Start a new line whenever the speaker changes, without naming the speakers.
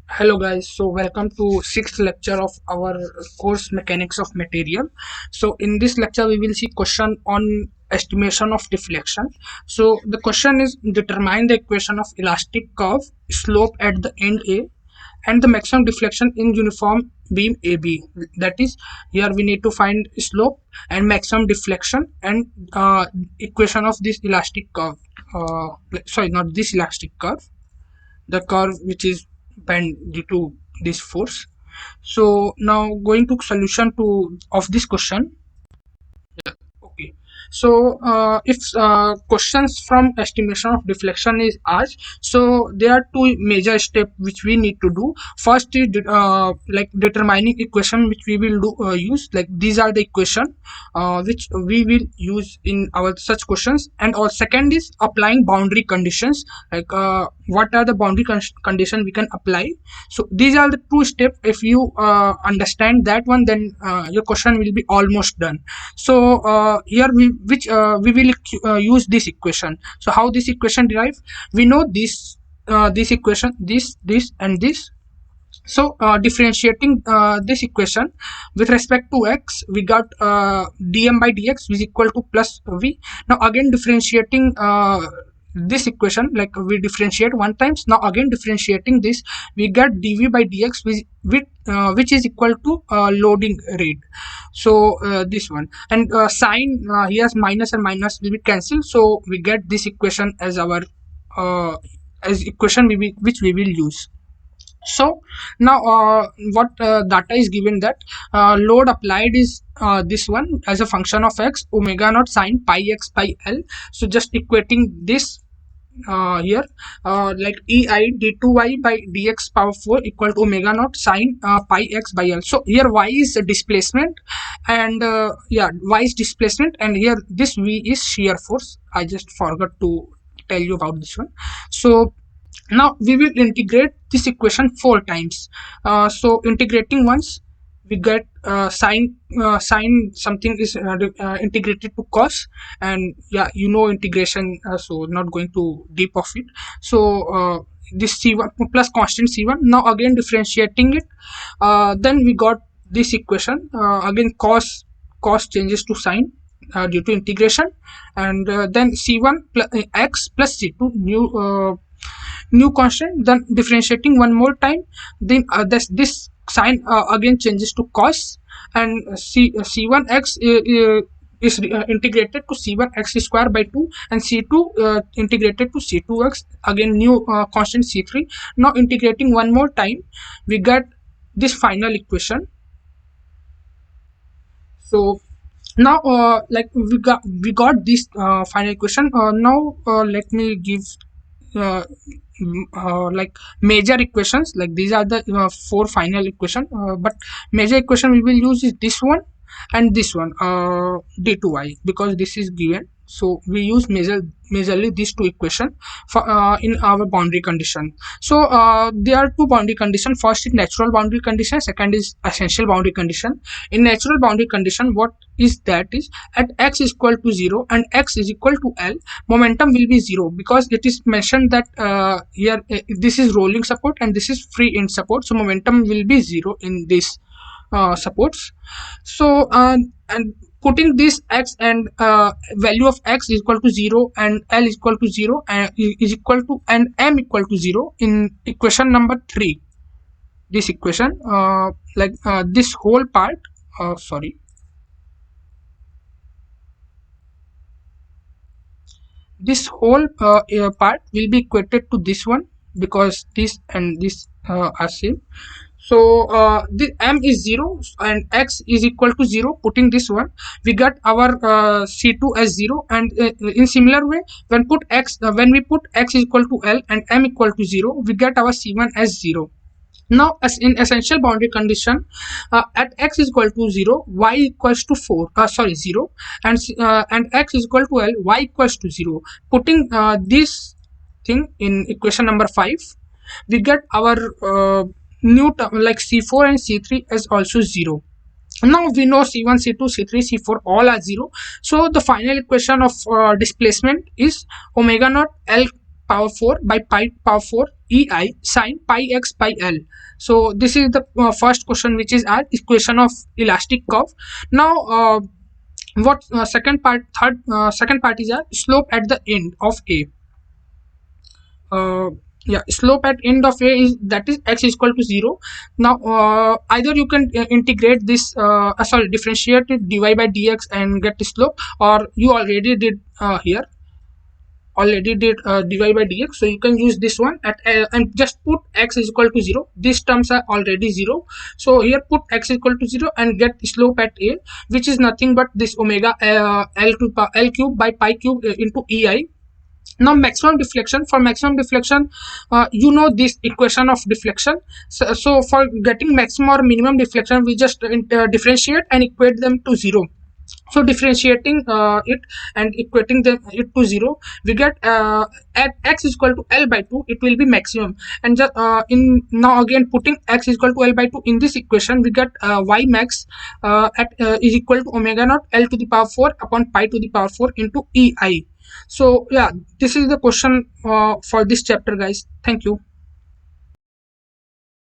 Hello guys. Welcome to sixth lecture of our course Mechanics of Material. In this lecture, we will see question on estimation of deflection. The question is determine the equation of elastic curve slope at the end A and the maximum deflection in uniform beam AB. That is, here we need to find slope and maximum deflection and equation of this elastic curve. Sorry, not this elastic curve, the curve which is bent due to this force. So now going to solution to of this question. Okay. If questions from estimation of deflection is asked, so there are two major steps which we need to do. First is like determining equation which we will use. Like these are the equation which we will use in our such questions. And or second is applying boundary conditions. Like what are the boundary condition we can apply. So these are the two steps. If you understand that one, then your question will be almost done. Here we will use this equation. So how this equation derive? We know this equation, this and this. So differentiating this equation with respect to x, we got dm by dx is equal to plus v. Now again differentiating this equation, like we differentiate one times. Now again differentiating this, we get dv by dx which is equal to loading rate. So this one, and sign here's minus and minus will be cancelled, so we get this equation as our as equation which we will use. So now what data is given, that load applied is this one as a function of x, omega naught sine pi x by l. So just equating this here, like ei d2y by dx power 4 equal to omega naught sine pi x by l. So here y is displacement, and y is displacement, and here this v is shear force. I just forgot to tell you about this one. So now we will integrate this equation 4 times. So integrating once, we get sine something is integrated to cos, and integration, so not going to deep of it. So this c1 plus constant c1. Now again differentiating it, then we got this equation. Again cos changes to sine due to integration, and then c1 plus x plus c2 new constant. Then differentiating one more time, then this sign again changes to cos, and c1x is integrated to c1x square by 2, and c2 integrated to c2x, again new constant c3. Now integrating one more time, we get this final equation. So now like we got this final equation. Now let me give like major equations. Like these are the 4 final equation, but major equation we will use is this one and this one, d2y, because this is given. So we use majorly these two equation for in our boundary condition. So there are two boundary condition. First is natural boundary condition, second is essential boundary condition. In natural boundary condition, what is that is, at x is equal to 0 and x is equal to L, momentum will be 0, because it is mentioned that here this is rolling support and this is free end support, so momentum will be 0 in this supports. So and putting this x and value of x is equal to 0 and L is equal to 0 and is equal to and m equal to 0 in equation number 3. This equation, this whole part, this whole part will be equated to this one, because this and this are same. So the m is 0 and x is equal to 0. Putting this one, we got our c2 as 0, and in similar way, when we put x is equal to L and m equal to 0, we get our c1 as 0. Now, as in essential boundary condition, at x is equal to 0, y equals to 0, and x is equal to L, y equals to 0. Putting this thing in equation number 5, we get our new term like c4 and c3 is also 0. Now we know c1, c2, c3, c4 all are 0. So the final equation of displacement is omega naught L power 4 by pi power 4 ei sine pi x by l. So this is the first question, which is our equation of elastic curve. Now what second part is our slope at the end of a. uh, yeah, slope at end of a is, that is, x is equal to 0. Now either you can integrate this sorry, differentiate it dy by dx and get the slope, or you already did here already did dy by dx, so you can use this one at and just put x is equal to 0. These terms are already 0, so here put x is equal to 0 and get slope at a, which is nothing but this omega l cube by pi cube into ei. Now maximum deflection, for maximum deflection, you know this equation of deflection. So for getting maximum or minimum deflection, we just differentiate and equate them to 0. So differentiating it and equating them it to 0, we get at x is equal to l by 2, it will be maximum. And just in now again putting x is equal to l by 2 in this equation, we get y max is equal to omega naught l to the power 4 upon pi to the power 4 into ei. So yeah, this is the question for this chapter, guys. Thank you.